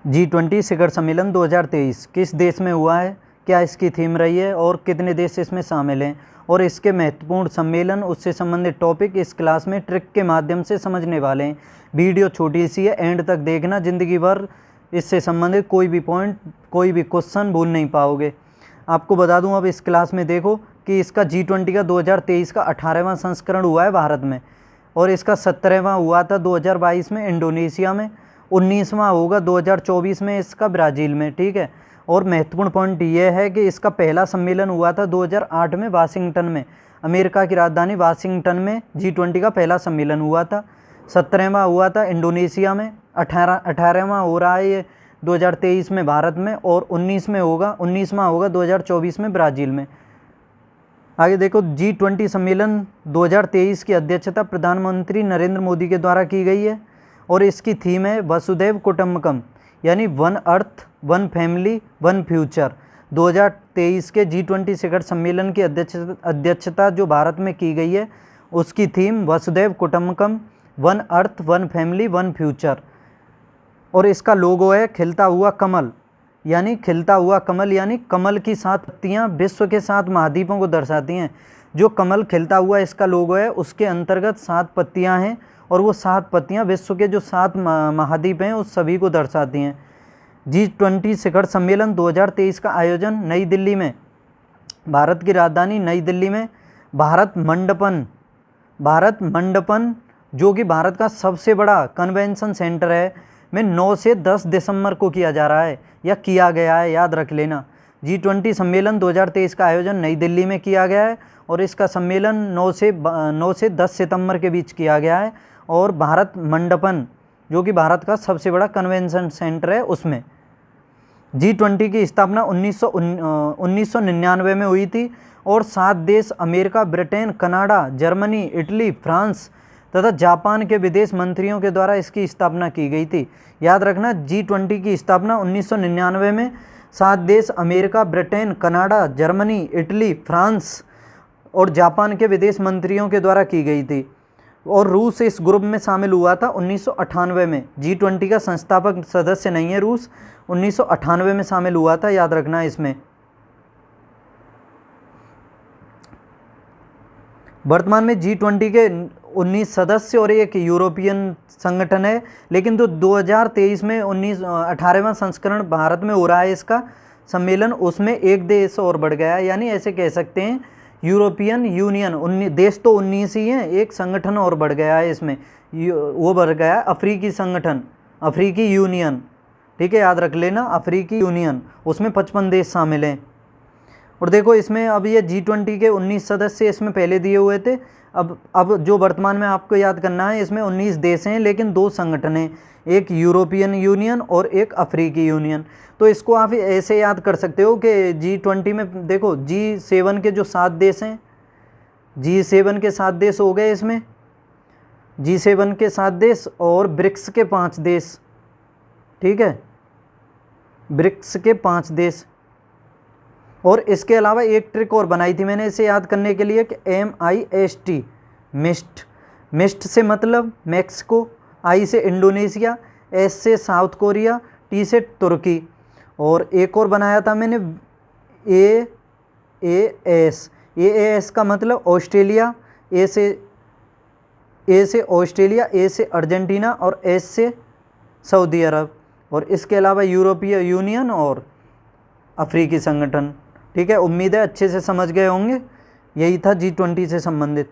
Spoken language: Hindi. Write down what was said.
G20 शिखर सम्मेलन 2023 किस देश में हुआ है, क्या इसकी थीम रही है और कितने देश इसमें शामिल हैं और इसके महत्वपूर्ण सम्मेलन उससे संबंधित टॉपिक इस क्लास में ट्रिक के माध्यम से समझने वाले हैं। वीडियो छोटी सी है, एंड तक देखना, ज़िंदगी भर इससे संबंधित कोई भी पॉइंट, कोई भी क्वेश्चन भूल नहीं पाओगे। आपको बता दूं, अब इस क्लास में देखो कि इसका G20 का 2023 का 18वां संस्करण हुआ है भारत में, और इसका 17वां हुआ था 2022 में इंडोनेशिया में, 19वां होगा 2024 में इसका ब्राज़ील में। ठीक है, और महत्वपूर्ण पॉइंट ये है कि इसका पहला सम्मेलन हुआ था 2008 में वाशिंगटन में, अमेरिका की राजधानी वाशिंगटन में G20 का पहला सम्मेलन हुआ था। 17वां हुआ था इंडोनेशिया में, 18वां हो रहा है ये 2023 में भारत में, और 19वां होगा 2024 में ब्राज़ील में। आगे देखो, G20 सम्मेलन 2023 की अध्यक्षता प्रधानमंत्री नरेंद्र मोदी के द्वारा की गई है, और इसकी थीम है वसुधैव कुटुंबकम, यानी one earth, one family, one future. 2023 के G20 शिखर सम्मेलन की अध्यक्षता जो भारत में की गई है, उसकी थीम वसुधैव कुटुंबकम, one earth, one family, one future. और इसका लोगो है खिलता हुआ कमल, यानी खिलता हुआ कमल, यानी कमल की 7 पत्तियाँ विश्व के 7 महाद्वीपों को दर्शाती हैं। जो कमल खिलता हुआ इसका लोगो है, उसके अंतर्गत 7 पत्तियाँ हैं, और वो 7 पत्तियाँ विश्व के जो 7 महाद्वीप हैं उस सभी को दर्शाती हैं। G20 शिखर सम्मेलन 2023 का आयोजन नई दिल्ली में, भारत की राजधानी नई दिल्ली में भारत मंडपन जो कि भारत का सबसे बड़ा कन्वेंशन सेंटर है, में 9 से 10 दिसंबर को किया जा रहा है, या किया गया है, याद रख लेना। G20 सम्मेलन 2023 का आयोजन नई दिल्ली में किया गया है, और इसका सम्मेलन 9 से 10 सितंबर के बीच किया गया है, और भारत मंडपन जो कि भारत का सबसे बड़ा कन्वेंशन सेंटर है उसमें। G20 की स्थापना 1999 में हुई थी, और 7 देश America, Britain, Canada, Germany, Italy, France तथा जापान के विदेश मंत्रियों के द्वारा इसकी स्थापना की गई थी। याद रखना, G20 की स्थापना 1999 में 7 देश America, Britain, Canada, Germany, Italy, France और जापान के विदेश मंत्रियों के द्वारा की गई थी, और रूस इस ग्रुप में शामिल हुआ था 1998 में। G20 का संस्थापक सदस्य नहीं है रूस, 1998 में शामिल हुआ था, याद रखना इसमें। वर्तमान में G20 के 19 सदस्य और एक यूरोपियन संगठन है, लेकिन तो 2023 में 18वां संस्करण भारत में हो रहा है इसका सम्मेलन, उसमें एक देश और बढ़ गया है, यानी ऐसे कह सकते हैं यूरोपियन यूनियन, देश तो 19 ही हैं, एक संगठन और बढ़ गया है इसमें, वो बढ़ गया है अफ्रीकी संगठन, अफ्रीकी यूनियन। ठीक है, याद रख लेना, अफ्रीकी यूनियन, उसमें 55 देश शामिल हैं। और देखो इसमें अब ये G20 के 19 सदस्य इसमें पहले दिए हुए थे, अब जो वर्तमान में आपको याद करना है, इसमें 19 देश हैं लेकिन 2 संगठन हैं, एक यूरोपियन यूनियन और एक अफ्रीकी यूनियन। तो इसको आप ऐसे याद कर सकते हो कि G20 में देखो G7 के जो 7 देश हैं, G7 के 7 देश हो गए इसमें, G7 के 7 देश और ब्रिक्स के 5 देश। ठीक है, ब्रिक्स के 5 देश। और इसके अलावा एक ट्रिक और बनाई थी मैंने इसे याद करने के लिए कि MIST, मिस्ट से मतलब मैक्सिको, I से इंडोनेशिया, S से साउथ कोरिया, T से तुर्की, और एक और बनाया था मैंने AAS का मतलब ऑस्ट्रेलिया, A से ऑस्ट्रेलिया, A से अर्जेंटीना और S से सऊदी अरब, और इसके अलावा यूरोपीय यूनियन और अफ्रीकी संगठन। ठीक है, उम्मीद है अच्छे से समझ गए होंगे। यही था G20 से संबंधित।